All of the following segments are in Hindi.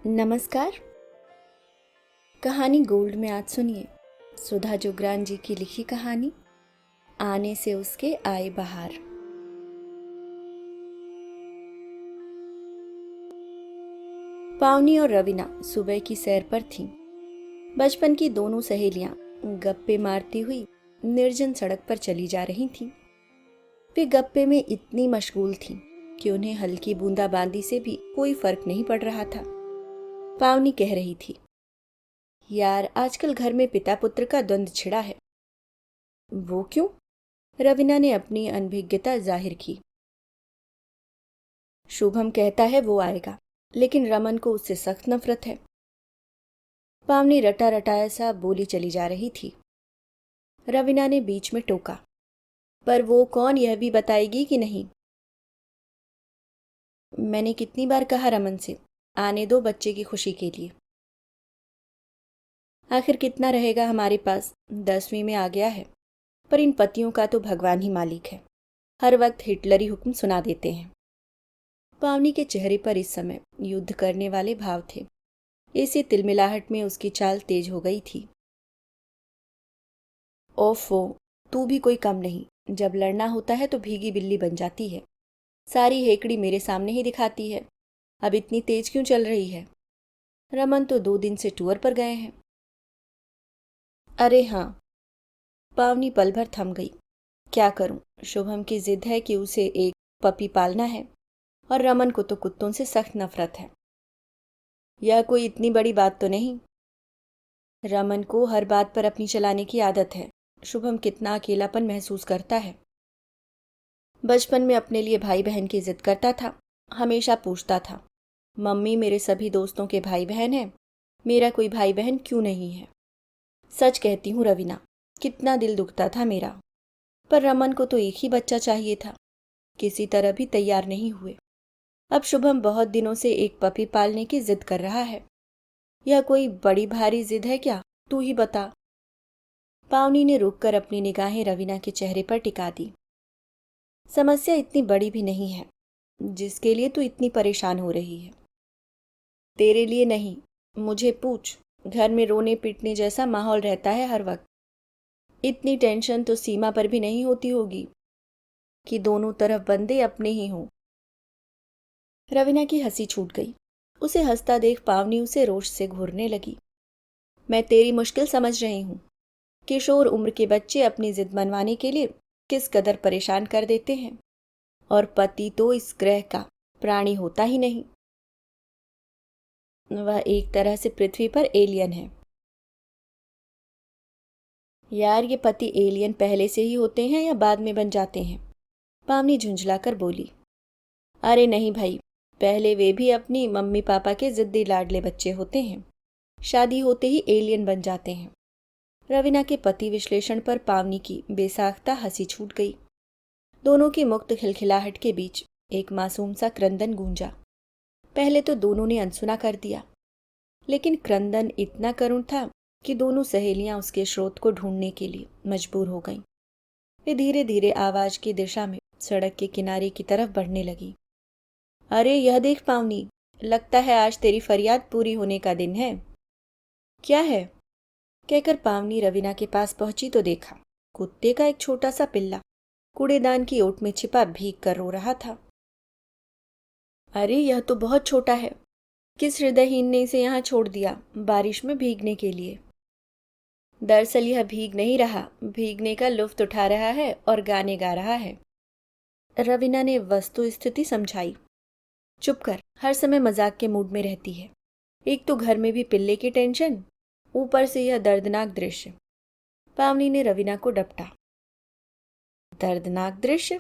नमस्कार। कहानी गोल्ड में आज सुनिए सुधा जोगरान जी की लिखी कहानी आने से उसके आए बहार। पावनी और रवीना सुबह की सैर पर थीं। बचपन की दोनों सहेलियां गप्पे मारती हुई निर्जन सड़क पर चली जा रही थीं। वे गप्पे में इतनी मशगूल थीं कि उन्हें हल्की बूंदाबांदी से भी कोई फर्क नहीं पड़ रहा था। पावनी कह रही थी, यार आजकल घर में पिता पुत्र का द्वंद्व छिड़ा है। वो क्यों? रवीना ने अपनी अनभिज्ञता जाहिर की। शुभम कहता है वो आएगा, लेकिन रमन को उससे सख्त नफरत है। पावनी रटा रटाया सा बोली चली जा रही थी। रवीना ने बीच में टोका, पर वो कौन यह भी बताएगी कि नहीं? मैंने कितनी बार कहा रमन से, आने दो बच्चे की खुशी के लिए। आखिर कितना रहेगा हमारे पास, 10वीं में आ गया है। पर इन पतियों का तो भगवान ही मालिक है, हर वक्त हिटलरी हुक्म सुना देते हैं। पावनी के चेहरे पर इस समय युद्ध करने वाले भाव थे। इसी तिलमिलाहट में उसकी चाल तेज हो गई थी। ओफो, तू भी कोई कम नहीं। जब लड़ना होता है तो भीगी बिल्ली बन जाती है। सारी हेकड़ी मेरे सामने ही दिखाती है। अब इतनी तेज क्यों चल रही है? रमन तो 2 दिन से टूर पर गए हैं। अरे हाँ। पावनी पल भर थम गई। क्या करूं? शुभम की जिद है कि उसे एक पपी पालना है और रमन को तो कुत्तों से सख्त नफरत है। यह कोई इतनी बड़ी बात तो नहीं। रमन को हर बात पर अपनी चलाने की आदत है। शुभम कितना अकेलापन महसूस करता है। बचपन में अपने लिए भाई बहन की जिद करता था। हमेशा पूछता था, मम्मी मेरे सभी दोस्तों के भाई बहन हैं, मेरा कोई भाई बहन क्यों नहीं है? सच कहती हूँ रवीना, कितना दिल दुखता था मेरा। पर रमन को तो एक ही बच्चा चाहिए था। किसी तरह भी तैयार नहीं हुए। अब शुभम बहुत दिनों से एक पपी पालने की जिद कर रहा है। यह कोई बड़ी भारी जिद है क्या? तू ही बता। पावनी ने रुककर अपनी निगाहें रवीना के चेहरे पर टिका दी। समस्या इतनी बड़ी भी नहीं है जिसके लिए तू इतनी परेशान हो रही है। तेरे लिए नहीं, मुझे पूछ। घर में रोने पीटने जैसा माहौल रहता है हर वक्त। इतनी टेंशन तो सीमा पर भी नहीं होती होगी कि दोनों तरफ बंदे अपने ही हों। रवीना की हंसी छूट गई। उसे हंसता देख पावनी उसे रोष से घूरने लगी। मैं तेरी मुश्किल समझ रही हूं। किशोर उम्र के बच्चे अपनी जिद मनवाने के लिए किस कदर परेशान कर देते हैं, और पति तो इस ग्रह का प्राणी होता ही नहीं। वह एक तरह से पृथ्वी पर एलियन है। यार ये पति एलियन पहले से ही होते हैं या बाद में बन जाते हैं? पावनी झुंझलाकर बोली। अरे नहीं भाई, पहले वे भी अपनी मम्मी पापा के जिद्दी लाडले बच्चे होते हैं, शादी होते ही एलियन बन जाते हैं। रवीना के पति विश्लेषण पर पावनी की बेसाख्ता हंसी छूट गई। दोनों की मुक्त खिलखिलाहट के बीच एक मासूम सा क्रंदन गूंजा। पहले तो दोनों ने अनसुना कर दिया, लेकिन क्रंदन इतना करुण था कि दोनों सहेलियां उसके स्रोत को ढूंढने के लिए मजबूर हो गईं। वे धीरे धीरे आवाज की दिशा में सड़क के किनारे की तरफ बढ़ने लगी। अरे यह देख पावनी, लगता है आज तेरी फरियाद पूरी होने का दिन है। क्या है? कहकर पावनी रवीना के पास पहुंची तो देखा कुत्ते का एक छोटा सा पिल्ला कूड़ेदान की ओट में छिपा भीग कर रो रहा था। अरे यह तो बहुत छोटा है। किस हृदयहीन ने इसे यहाँ छोड़ दिया बारिश में भीगने के लिए? दरअसल यह भीग नहीं रहा, भीगने का लुत्फ उठा रहा है और गाने गा रहा है। रवीना ने वस्तु स्थिति समझाई। चुप कर, हर समय मजाक के मूड में रहती है। एक तो घर में भी पिल्ले की टेंशन, ऊपर से यह दर्दनाक दृश्य। पावनी ने रवीना को डपटा। दर्दनाक दृश्य?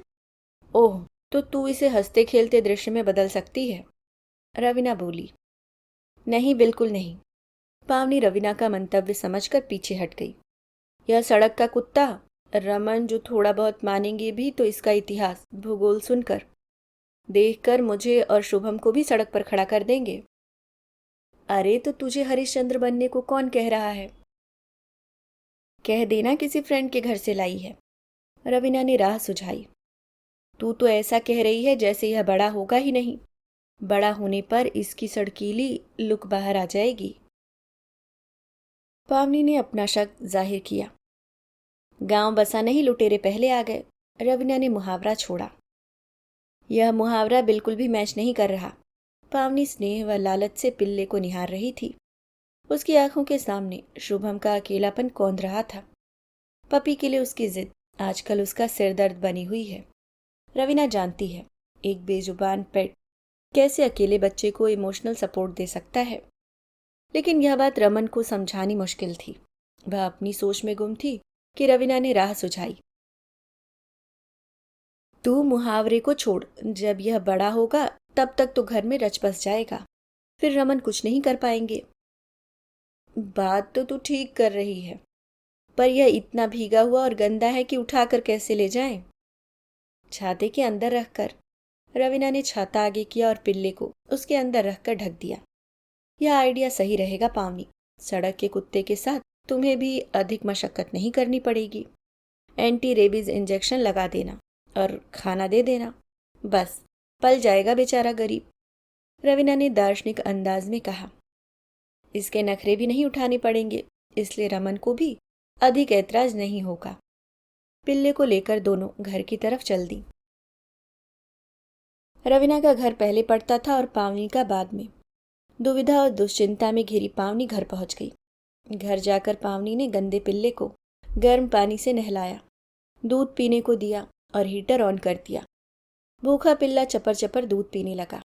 ओह, तो तू इसे हंसते खेलते दृश्य में बदल सकती है। रवीना बोली। नहीं, बिल्कुल नहीं। पावनी रवीना का मंतव्य समझकर पीछे हट गई। यह सड़क का कुत्ता रमन जो थोड़ा बहुत मानेंगे भी तो इसका इतिहास भूगोल सुनकर देखकर मुझे और शुभम को भी सड़क पर खड़ा कर देंगे। अरे तो तुझे हरिश्चंद्र बनने को कौन कह रहा है? कह देना किसी फ्रेंड के घर से लाई है। रवीना ने राह सुझाई। तू तो ऐसा कह रही है जैसे यह बड़ा होगा ही नहीं। बड़ा होने पर इसकी सड़कीली लुक बाहर आ जाएगी। पावनी ने अपना शक जाहिर किया। गांव बसा नहीं, लुटेरे पहले आ गए। रवीना ने मुहावरा छोड़ा। यह मुहावरा बिल्कुल भी मैच नहीं कर रहा। पावनी स्नेह व लालच से पिल्ले को निहार रही थी। उसकी आंखों के सामने शुभम का अकेलापन कौंध रहा था। पपी के लिए उसकी जिद आजकल उसका सिरदर्द बनी हुई है। रवीना जानती है एक बेजुबान पेट कैसे अकेले बच्चे को इमोशनल सपोर्ट दे सकता है, लेकिन यह बात रमन को समझानी मुश्किल थी। वह अपनी सोच में गुम थी कि रवीना ने राह सुझाई। तू मुहावरे को छोड़, जब यह बड़ा होगा तब तक तो घर में रच बस जाएगा, फिर रमन कुछ नहीं कर पाएंगे। बात तो तू ठीक कर रही है, पर यह इतना भीगा हुआ और गंदा है कि उठाकर कैसे ले जाएं? छाते के अंदर रखकर। रवीना ने छाता आगे किया और पिल्ले को उसके अंदर रखकर ढक दिया। यह आइडिया सही रहेगा पावनी। सड़क के कुत्ते के साथ तुम्हें भी अधिक मशक्कत नहीं करनी पड़ेगी। एंटी रेबीज इंजेक्शन लगा देना और खाना दे देना, बस पल जाएगा बेचारा गरीब। रवीना ने दार्शनिक अंदाज में कहा। इसके नखरे भी नहीं उठाने पड़ेंगे, इसलिए रमन को भी अधिक ऐतराज नहीं होगा। पिल्ले को लेकर दोनों घर की तरफ चल दी। रवीना का घर पहले पड़ता था और पावनी का बाद में। दुविधा और दुश्चिंता में घिरी पावनी घर पहुंच गई। घर जाकर पावनी ने गंदे पिल्ले को गर्म पानी से नहलाया, दूध पीने को दिया और हीटर ऑन कर दिया। भूखा पिल्ला चपर चपर दूध पीने लगा।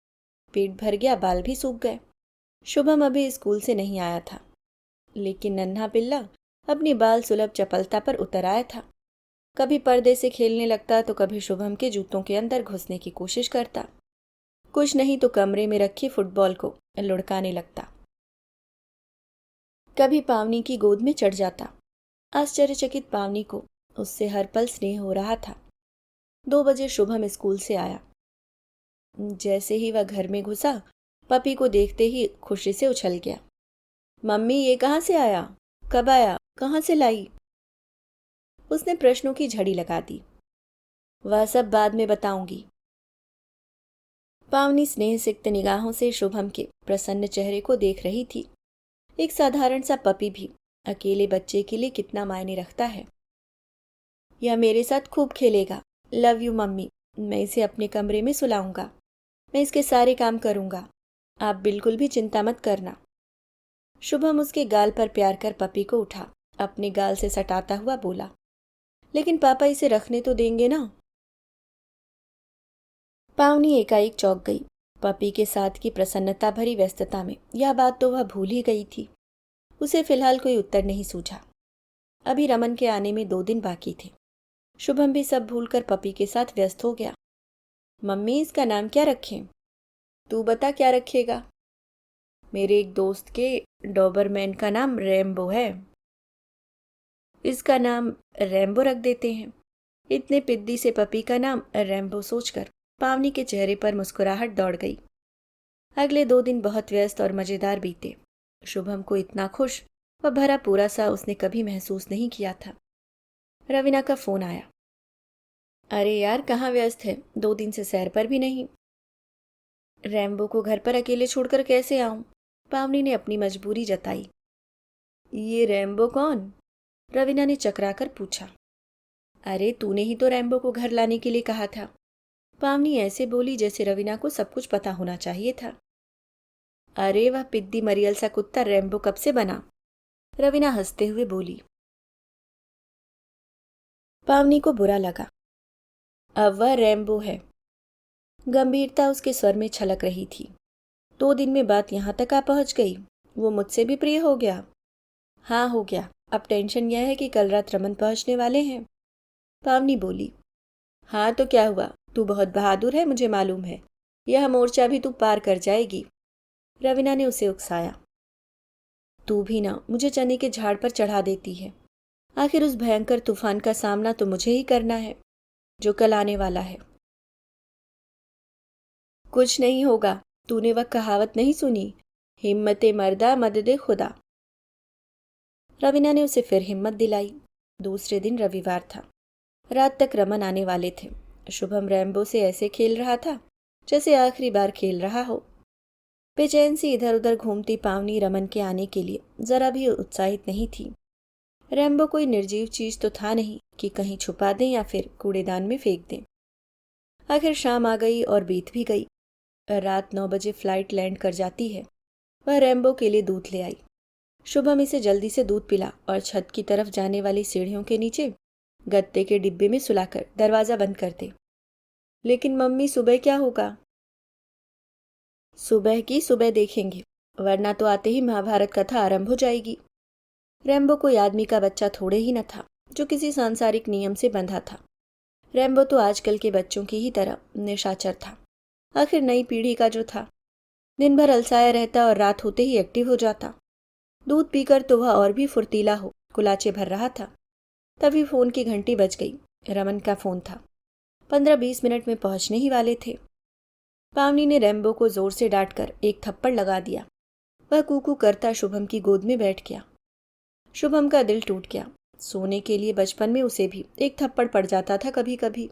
पेट भर गया, बाल भी सूख गए। शुभम अभी स्कूल से नहीं आया था, लेकिन नन्हा पिल्ला अपनी बाल सुलभ चपलता पर उतर आया था। कभी पर्दे से खेलने लगता तो कभी शुभम के जूतों के अंदर घुसने की कोशिश करता। कुछ नहीं तो कमरे में रखी फुटबॉल को लुढ़काने लगता। कभी पावनी की गोद में चढ़ जाता। आश्चर्यचकित पावनी को उससे हर पल स्नेह हो रहा था। 2 बजे शुभम स्कूल से आया। जैसे ही वह घर में घुसा, पपी को देखते ही खुशी से उछल गया। मम्मी, ये कहाँ से आया? कब आया? कहाँ से लाई? उसने प्रश्नों की झड़ी लगा दी। वह सब बाद में बताऊंगी। पावनी स्नेह सिक्त निगाहों से शुभम के प्रसन्न चेहरे को देख रही थी। एक साधारण सा पपी भी अकेले बच्चे के लिए कितना मायने रखता है। यह मेरे साथ खूब खेलेगा। Love you mummy. मैं इसे अपने कमरे में सुलाऊंगा। मैं इसके सारे काम करूंगा। आप बिल्कुल भी चिंता मत करना। शुभम उसके गाल पर प्यार कर पपी को उठा अपने गाल से सटाता हुआ बोला, लेकिन पापा इसे रखने तो देंगे ना? पावनी एकाएक चौंक गई। पपी के साथ की प्रसन्नता भरी व्यस्तता में यह बात तो वह भूल ही गई थी। उसे फिलहाल कोई उत्तर नहीं सूझा। अभी रमन के आने में 2 दिन बाकी थे। शुभम भी सब भूलकर पपी के साथ व्यस्त हो गया। मम्मी, इसका नाम क्या रखें? तू बता, क्या रखेगा? मेरे एक दोस्त के डॉबरमैन का नाम रैम्बो है। इसका नाम रैम्बो रख देते हैं। इतने पिद्दी से पपी का नाम रैम्बो सोचकर पावनी के चेहरे पर मुस्कुराहट दौड़ गई। अगले 2 दिन बहुत व्यस्त और मजेदार बीते। शुभम को इतना खुश व भरा पूरा सा उसने कभी महसूस नहीं किया था। रवीना का फोन आया। अरे यार, कहाँ व्यस्त है? 2 दिन से सैर पर भी नहीं। रैम्बो को घर पर अकेले छोड़कर कैसे आऊं? पावनी ने अपनी मजबूरी जताई। ये रैम्बो कौन? रवीना ने चकराकर पूछा। अरे, तूने ही तो रैम्बो को घर लाने के लिए कहा था। पावनी ऐसे बोली जैसे रवीना को सब कुछ पता होना चाहिए था। अरे, वह पिद्दी मरियल सा कुत्ता रैम्बो कब से बना? रवीना हंसते हुए बोली। पावनी को बुरा लगा। अब वह रैम्बो है। गंभीरता उसके स्वर में छलक रही थी। 2 दिन में बात यहां तक आ पहुंच गई। वो मुझसे भी प्रिय हो गया? हाँ, हो गया। अब टेंशन यह है कि कल रात रमन पहुंचने वाले हैं। पावनी बोली। हाँ तो क्या हुआ? तू बहुत बहादुर है, मुझे मालूम है। यह मोर्चा भी तू पार कर जाएगी। रवीना ने उसे उकसाया। तू भी ना मुझे चने के झाड़ पर चढ़ा देती है। आखिर उस भयंकर तूफान का सामना तो मुझे ही करना है जो कल आने वाला है। कुछ नहीं होगा। तूने वह कहावत नहीं सुनी, हिम्मते मर्दा मददे खुदा? रवीना ने उसे फिर हिम्मत दिलाई। दूसरे दिन रविवार था। रात तक रमन आने वाले थे। शुभम रैम्बो से ऐसे खेल रहा था जैसे आखिरी बार खेल रहा हो। बेचैन सी इधर उधर घूमती पावनी रमन के आने के लिए जरा भी उत्साहित नहीं थी। रैम्बो कोई निर्जीव चीज तो था नहीं कि कहीं छुपा दें या फिर कूड़ेदान में फेंक दें। आखिर शाम आ गई और बीत भी गई। रात 9 बजे फ्लाइट लैंड कर जाती है। वह रैम्बो के लिए दूध ले आई। शुभम इसे जल्दी से दूध पिला और छत की तरफ जाने वाली सीढ़ियों के नीचे गत्ते के डिब्बे में सुलाकर दरवाजा बंद कर दे। लेकिन मम्मी, सुबह क्या होगा? सुबह की सुबह देखेंगे, वरना तो आते ही महाभारत कथा आरंभ हो जाएगी। रैम्बो कोई आदमी का बच्चा थोड़े ही न था जो किसी सांसारिक नियम से बंधा था। रैम्बो तो आजकल के बच्चों की ही तरह निशाचर था। आखिर नई पीढ़ी का जो था। दिन भर अलसाया रहता और रात होते ही एक्टिव हो जाता। दूध पीकर तो वह और भी फुर्तीला हो कुलाचे भर रहा था। तभी फोन की घंटी बज गई। रमन का फोन था। 15-20 मिनट में पहुंचने ही वाले थे। पावनी ने रैम्बो को जोर से डांटकर एक थप्पड़ लगा दिया। वह कूकू करता शुभम की गोद में बैठ गया। शुभम का दिल टूट गया। सोने के लिए बचपन में उसे भी एक थप्पड़ पड़ जाता था कभी कभी।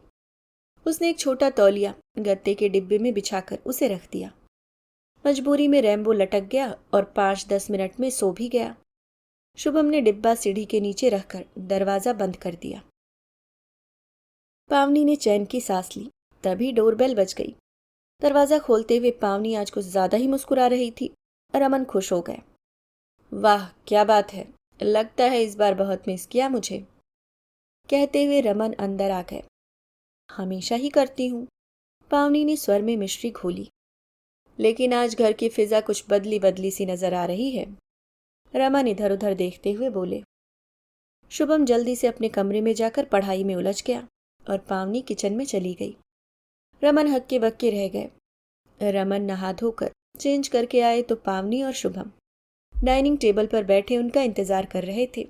उसने एक छोटा तौलिया गत्ते के डिब्बे में बिछाकर उसे रख दिया। मजबूरी में रैम्बो लटक गया और 5-10 मिनट में सो भी गया। शुभम ने डिब्बा सीढ़ी के नीचे रखकर दरवाजा बंद कर दिया। पावनी ने चैन की सांस ली। तभी डोरबेल बज गई। दरवाजा खोलते हुए पावनी आज कुछ ज्यादा ही मुस्कुरा रही थी। रमन खुश हो गए। वाह, क्या बात है, लगता है इस बार बहुत मिस किया मुझे, कहते हुए रमन अंदर आ गए। हमेशा ही करती हूँ, पावनी ने स्वर में मिश्री घोली, लेकिन आज घर की फिजा कुछ बदली बदली सी नजर आ रही है। रमन इधर उधर देखते हुए बोले। शुभम जल्दी से अपने कमरे में जाकर पढ़ाई में उलझ गया और पावनी किचन में चली गई। रमन हक्के बक्के रह गए। रमन नहा धोकर चेंज करके आए तो पावनी और शुभम डाइनिंग टेबल पर बैठे उनका इंतजार कर रहे थे।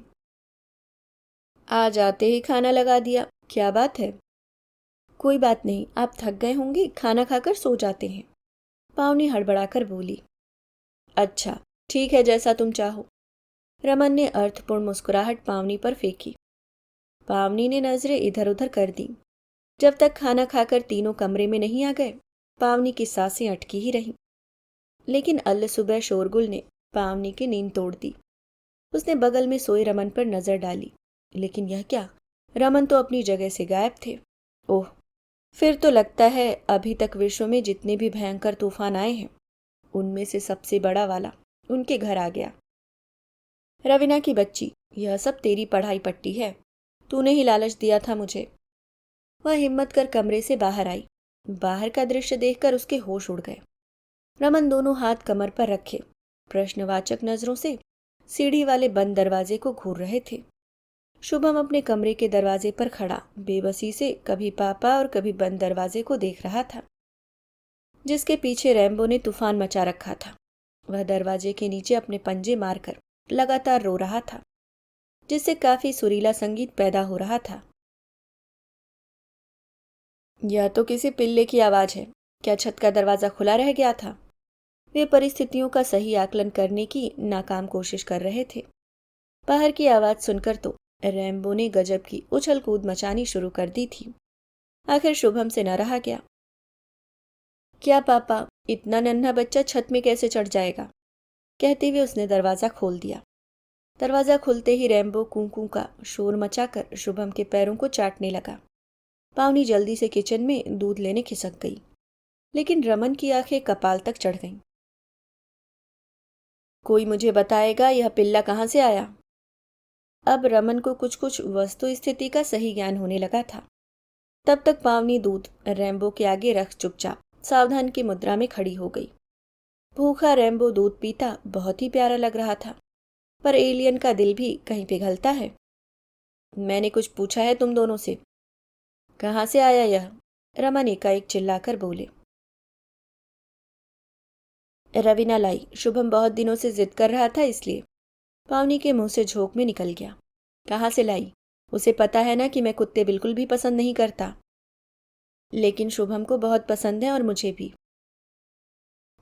आज आते ही खाना लगा दिया, क्या बात है? कोई बात नहीं, आप थक गए होंगे, खाना खाकर सो जाते हैं, पावनी हड़बड़ाकर बोली। अच्छा ठीक है, जैसा तुम चाहो। रमन ने अर्थपूर्ण मुस्कुराहट पावनी पर फेंकी। पावनी ने नजरें इधर उधर कर दी। जब तक खाना खाकर तीनों कमरे में नहीं आ गए, पावनी की सांसें अटकी ही रहीं। लेकिन अल्ल सुबह शोरगुल ने पावनी की नींद तोड़ दी। उसने बगल में सोए रमन पर नजर डाली, लेकिन यह क्या, रमन तो अपनी जगह से गायब थे। ओह, फिर तो लगता है अभी तक विश्व में जितने भी भयंकर तूफान आए हैं उनमें से सबसे बड़ा वाला उनके घर आ गया। रवीना की बच्ची, यह सब तेरी पढ़ाई पट्टी है, तूने ही लालच दिया था मुझे। वह हिम्मत कर कमरे से बाहर आई। बाहर का दृश्य देखकर उसके होश उड़ गए। रमन दोनों हाथ कमर पर रखे प्रश्नवाचक नजरों से सीढ़ी वाले बंद दरवाजे को घूर रहे थे। शुभम अपने कमरे के दरवाजे पर खड़ा बेबसी से कभी पापा और कभी बंद दरवाजे को देख रहा था, जिसके पीछे रैम्बो ने तूफान मचा रखा था। वह दरवाजे के नीचे अपने पंजे मारकर लगातार रो रहा था, जिससे काफी सुरीला संगीत पैदा हो रहा था। यह तो किसी पिल्ले की आवाज है, क्या छत का दरवाजा खुला रह गया था? वे परिस्थितियों का सही आकलन करने की नाकाम कोशिश कर रहे थे। बाहर की आवाज सुनकर तो रैम्बो ने गजब की उछल कूद मचानी शुरू कर दी थी। आखिर शुभम से न रहा गया। क्या पापा, इतना नन्हा बच्चा छत में कैसे चढ़ जाएगा? कहते हुए उसने दरवाजा खोल दिया। दरवाजा खुलते ही रैम्बो कूं का शोर मचाकर शुभम के पैरों को चाटने लगा। पावनी जल्दी से किचन में दूध लेने खिसक गई, लेकिन रमन की आंखें कपाल तक चढ़ गईं। कोई मुझे बताएगा यह पिल्ला कहाँ से आया? अब रमन को कुछ कुछ वस्तु स्थिति का सही ज्ञान होने लगा था। तब तक पावनी दूध रैम्बो के आगे रख चुपचाप सावधान की मुद्रा में खड़ी हो गई। भूखा रैम्बो दूध पीता बहुत ही प्यारा लग रहा था, पर एलियन का दिल भी कहीं पिघलता है। मैंने कुछ पूछा है तुम दोनों से? कहाँ से आया यह? रमन एकाएक चिल्लाकर बोले। रवीना लाई, शुभम बहुत दिनों से जिद कर रहा था इसलिए। पावनी के मुंह से झोंक में निकल गया। कहाँ से लाई? उसे पता है ना कि मैं कुत्ते बिल्कुल भी पसंद नहीं करता। लेकिन शुभम को बहुत पसंद है और मुझे भी।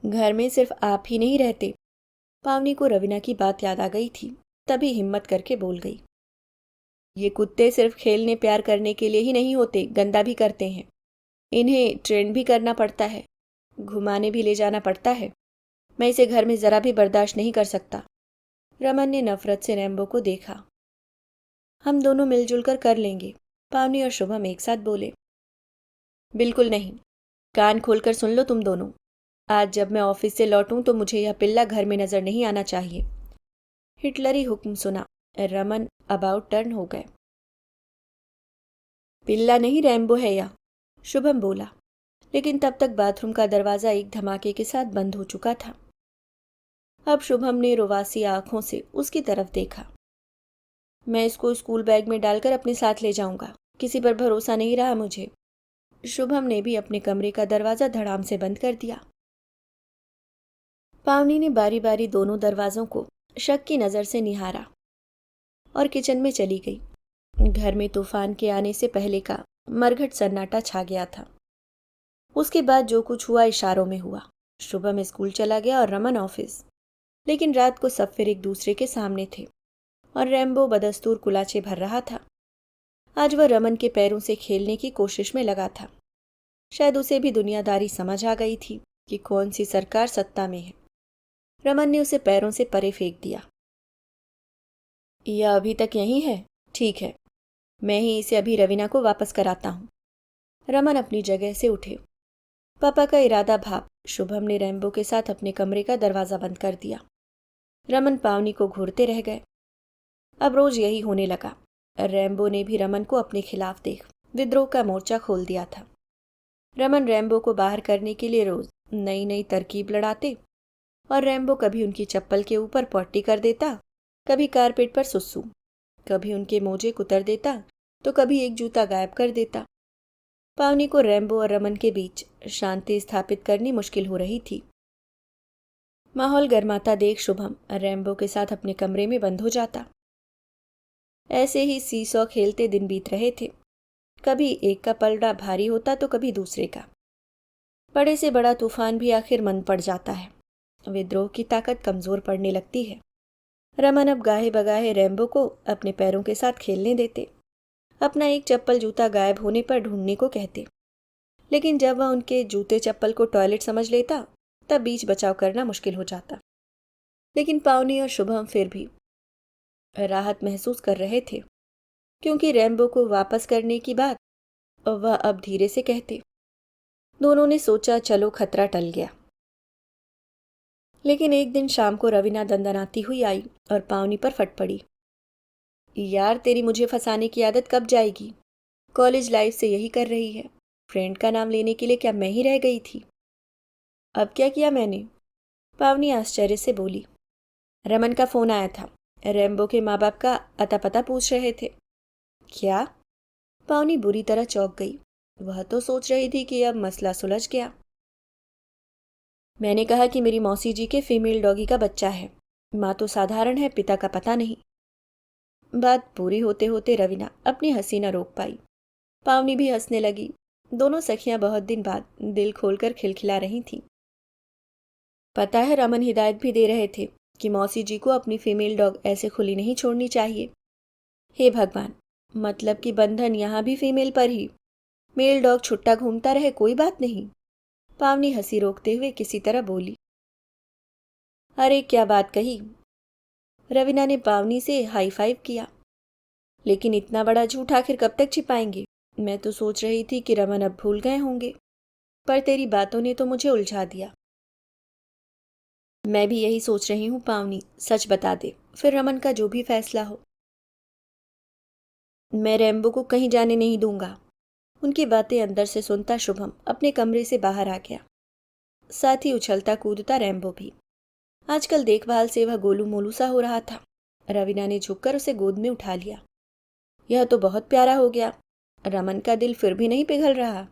घर में सिर्फ आप ही नहीं रहते। पावनी को रवीना की बात याद आ गई थी, तभी हिम्मत करके बोल गई। ये कुत्ते सिर्फ खेलने प्यार करने के लिए ही नहीं होते, गंदा भी करते हैं। इन्हें ट्रेन भी करना पड़ता है, घुमाने भी ले जाना पड़ता है। मैं इसे घर में जरा भी बर्दाश्त नहीं कर सकता। रमन ने नफरत से रैम्बो को देखा। हम दोनों मिलजुल कर लेंगे, पावनी और शुभम एक साथ बोले। बिल्कुल नहीं, कान खोलकर सुन लो तुम दोनों। आज जब मैं ऑफिस से लौटूं तो मुझे यह पिल्ला घर में नजर नहीं आना चाहिए। हिटलरी हुक्म सुना। रमन अबाउट टर्न हो गए। पिल्ला नहीं, रैम्बो है यह, शुभम बोला, लेकिन तब तक बाथरूम का दरवाजा एक धमाके के साथ बंद हो चुका था। अब शुभम ने रुवासी आंखों से उसकी तरफ देखा। मैं इसको स्कूल बैग में डालकर अपने साथ ले जाऊंगा, किसी पर भरोसा नहीं रहा मुझे। शुभम ने भी अपने कमरे का दरवाजा धड़ाम से बंद कर दिया। पावनी ने बारी बारी दोनों दरवाजों को शक की नजर से निहारा और किचन में चली गई। घर में तूफान के आने से पहले का मरघट सन्नाटा छा गया था। उसके बाद जो कुछ हुआ इशारों में हुआ। शुभम स्कूल चला गया और रमन ऑफिस। लेकिन रात को सब फिर एक दूसरे के सामने थे और रैम्बो बदस्तूर कुलाचे भर रहा था। आज वह रमन के पैरों से खेलने की कोशिश में लगा था। शायद उसे भी दुनियादारी समझ आ गई थी कि कौन सी सरकार सत्ता में है। रमन ने उसे पैरों से परे फेंक दिया। यह अभी तक यहीं है? ठीक है, मैं ही इसे अभी रवीना को वापस कराता हूं। रमन अपनी जगह से उठे। पापा का इरादा भाप शुभम ने रैम्बो के साथ अपने कमरे का दरवाजा बंद कर दिया। रमन पावनी को घूरते रह गए। अब रोज यही होने लगा। रैम्बो ने भी रमन को अपने खिलाफ देख विद्रोह का मोर्चा खोल दिया था। रमन रैम्बो को बाहर करने के लिए रोज नई नई तरकीब लड़ाते और रैम्बो कभी उनकी चप्पल के ऊपर पॉटी कर देता, कभी कारपेट पर सुसु, कभी उनके मोजे कुतर देता तो कभी एक जूता गायब कर देता। पावनी को रैम्बो और रमन के बीच शांति स्थापित करनी मुश्किल हो रही थी। माहौल गर्माता देख शुभम रैम्बो के साथ अपने कमरे में बंद हो जाता। ऐसे ही सीसॉ खेलते दिन बीत रहे थे। कभी एक का पलड़ा भारी होता तो कभी दूसरे का। बड़े से बड़ा तूफान भी आखिर मंद पड़ जाता है। विद्रोह की ताकत कमजोर पड़ने लगती है। रमन अब गाहे बगाहे रैम्बो को अपने पैरों के साथ खेलने देते, अपना एक चप्पल जूता गायब होने पर ढूंढने को कहते। लेकिन जब वह उनके जूते चप्पल को टॉयलेट समझ लेता तब बीच बचाव करना मुश्किल हो जाता। लेकिन पावनी और शुभम फिर भी राहत महसूस कर रहे थे, क्योंकि रैम्बो को वापस करने की बात वह अब धीरे से कहते। दोनों ने सोचा चलो खतरा टल गया। लेकिन एक दिन शाम को रवीना दंदनाती हुई आई और पावनी पर फट पड़ी। यार, तेरी मुझे फंसाने की आदत कब जाएगी? कॉलेज लाइफ से यही कर रही है। फ्रेंड का नाम लेने के लिए क्या मैं ही रह गई थी? अब क्या किया मैंने? पावनी आश्चर्य से बोली। रमन का फोन आया था। रैम्बो के माँ बाप का अता पता पूछ रहे थे। क्या? पावनी बुरी तरह चौंक गई। वह तो सोच रही थी कि अब मसला सुलझ गया। मैंने कहा कि मेरी मौसी जी के फीमेल डॉगी का बच्चा है। माँ तो साधारण है, पिता का पता नहीं। बात पूरी होते होते रवीना अपनी हंसी न रोक पाई। पावनी भी हंसने लगी। दोनों सखियां बहुत दिन बाद दिल खोलकर खिलखिला रही थीं। पता है, रमन हिदायत भी दे रहे थे कि मौसी जी को अपनी फीमेल डॉग ऐसे खुली नहीं छोड़नी चाहिए। हे भगवान, मतलब कि बंधन यहाँ भी फीमेल पर ही। मेल डॉग छुट्टा घूमता रहे, कोई बात नहीं। पावनी हंसी रोकते हुए किसी तरह बोली। अरे क्या बात कही। रवीना ने पावनी से हाई फाइव किया। लेकिन इतना बड़ा झूठ आखिर कब तक छिपाएंगे? मैं तो सोच रही थी कि रमन अब भूल गए होंगे, पर तेरी बातों ने तो मुझे उलझा दिया। मैं भी यही सोच रही हूँ पावनी, सच बता दे, फिर रमन का जो भी फैसला हो। मैं रैम्बो को कहीं जाने नहीं दूंगा। उनकी बातें अंदर से सुनता शुभम अपने कमरे से बाहर आ गया, साथ ही उछलता कूदता रैम्बो भी। आजकल देखभाल से वह गोलू मोलू सा हो रहा था। रवीना ने झुककर उसे गोद में उठा लिया। यह तो बहुत प्यारा हो गया। रमन का दिल फिर भी नहीं पिघल रहा।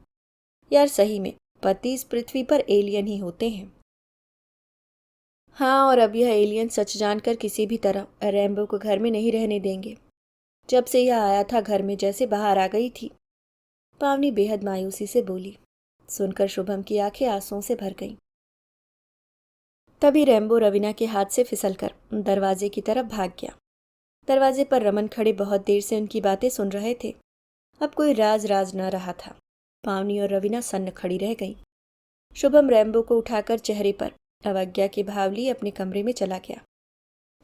यार सही में पति इस पृथ्वी पर एलियन ही होते हैं। हाँ, और अब यह एलियन सच जानकर किसी भी तरह रैम्बो को घर में नहीं रहने देंगे। जब से यह आया था घर में जैसे बाहर आ गई थी। पावनी बेहद मायूसी से बोली। सुनकर शुभम की आंखें आंसुओं से भर गईं। तभी रैम्बो रवीना के हाथ से फिसलकर दरवाजे की तरफ भाग गया। दरवाजे पर रमन खड़े बहुत देर से उनकी बातें सुन रहे थे। अब कोई राज न रहा था। पावनी और रवीना सन्न खड़ी रह गईं। शुभम रैम्बो को उठाकर चेहरे पर अवज्ञा के भाव लिए अपने कमरे में चला गया,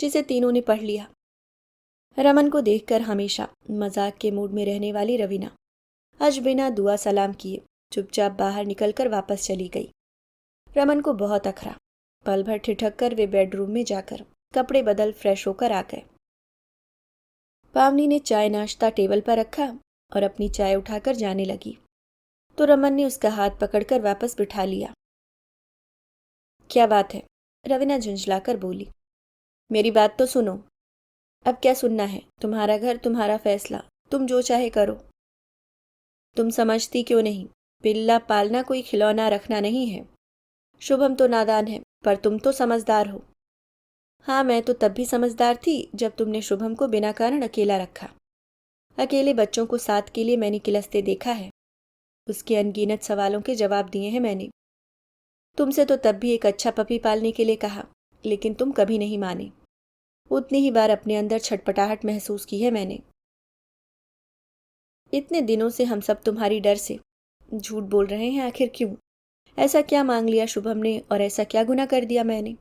जिसे तीनों ने पढ़ लिया। रमन को देखकर हमेशा मजाक के मूड में रहने वाली रवीना आज बिना दुआ सलाम किए चुपचाप बाहर निकलकर वापस चली गई। रमन को बहुत अखरा। पल भर ठिठक कर वे बेडरूम में जाकर कपड़े बदल फ्रेश होकर आ गए। पावनी ने चाय नाश्ता टेबल पर रखा और अपनी चाय उठाकर जाने लगी तो रमन ने उसका हाथ पकड़कर वापस बिठा लिया। क्या बात है? रवीना झुंझलाकर बोली। मेरी बात तो सुनो। अब क्या सुनना है? तुम्हारा घर, तुम्हारा फैसला, तुम जो चाहे करो। तुम समझती क्यों नहीं? पिल्ला पालना कोई खिलौना रखना नहीं है। शुभम तो नादान है, पर तुम तो समझदार हो। हाँ, मैं तो तब भी समझदार थी जब तुमने शुभम को बिना कारण अकेला रखा। अकेले बच्चों को साथ के लिए मैंने किलसते देखा है। उसके अनगिनत सवालों के जवाब दिए हैं मैंने। तुमसे तो तब भी एक अच्छा पपी पालने के लिए कहा, लेकिन तुम कभी नहीं माने। उतनी ही बार अपने अंदर छटपटाहट महसूस की है मैंने। इतने दिनों से हम सब तुम्हारी डर से झूठ बोल रहे हैं, आखिर क्यों? ऐसा क्या मांग लिया शुभम ने और ऐसा क्या गुनाह कर दिया मैंने?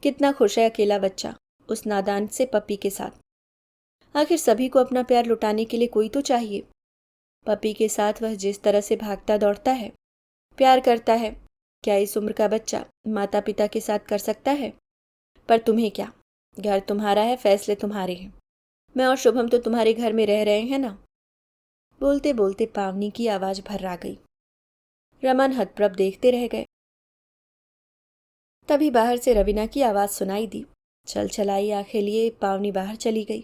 कितना खुश है अकेला बच्चा उस नादान से पपी के साथ। आखिर सभी को अपना प्यार लुटाने के लिए कोई तो चाहिए। पपी के साथ वह जिस तरह से भागता दौड़ता है, प्यार करता है, क्या इस उम्र का बच्चा माता पिता के साथ कर सकता है? पर तुम्हें क्या? घर तुम्हारा है, फैसले तुम्हारे हैं। मैं और शुभम तो तुम्हारे घर में रह रहे हैं ना। बोलते बोलते पावनी की आवाज भर्रा गई। रमन हतप्रभ देखते रह गए। तभी बाहर से रवीना की आवाज सुनाई दी। छल छलाई आंखें लिए पावनी बाहर चली गई।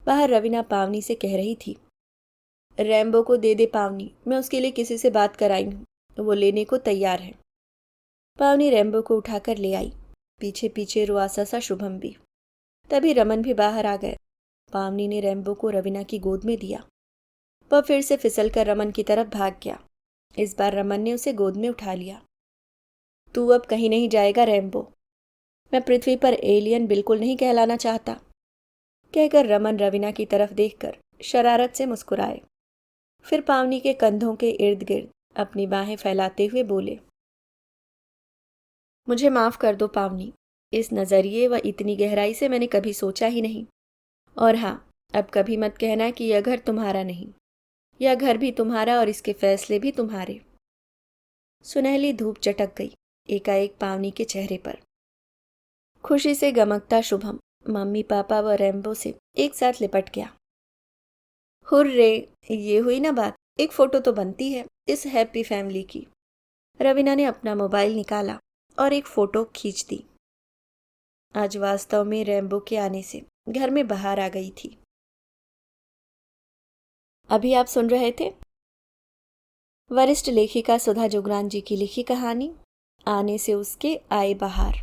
बाहर रवीना पावनी से कह रही थी, रैम्बो को दे दे पावनी, मैं उसके लिए किसी से बात कराई हूं, वो लेने को तैयार है। पावनी रैम्बो को उठाकर ले आई, पीछे पीछे रुआसा सा शुभम भी। तभी रमन भी बाहर आ गए। पावनी ने रैम्बो को रवीना की गोद में दिया। वह फिर से फिसलकर रमन की तरफ भाग गया। इस बार रमन ने उसे गोद में उठा लिया। तू अब कहीं नहीं जाएगा रैम्बो। मैं पृथ्वी पर एलियन बिल्कुल नहीं कहलाना चाहता, कहकर रमन रवीना की तरफ देखकर शरारत से मुस्कुराए। फिर पावनी के कंधों के इर्द गिर्द अपनी बाहें फैलाते हुए बोले, मुझे माफ कर दो पावनी, इस नजरिए व इतनी गहराई से मैंने कभी सोचा ही नहीं। और हाँ, अब कभी मत कहना कि यह घर तुम्हारा नहीं। यह घर भी तुम्हारा और इसके फैसले भी तुम्हारे। सुनहली धूप चटक गई एकाएक पावनी के चेहरे पर। खुशी से गमकता शुभम मम्मी पापा व रैम्बो से एक साथ लिपट गया। हुर्रे, ये हुई ना बात, एक फोटो तो बनती है इस हैप्पी फैमिली की। रवीना ने अपना मोबाइल निकाला और एक फोटो खींच दी। आज वास्तव में रैम्बो के आने से घर में बाहर आ गई थी। अभी आप सुन रहे थे वरिष्ठ लेखिका सुधा जोगरान जी की लिखी कहानी आने से उसके आए बाहर।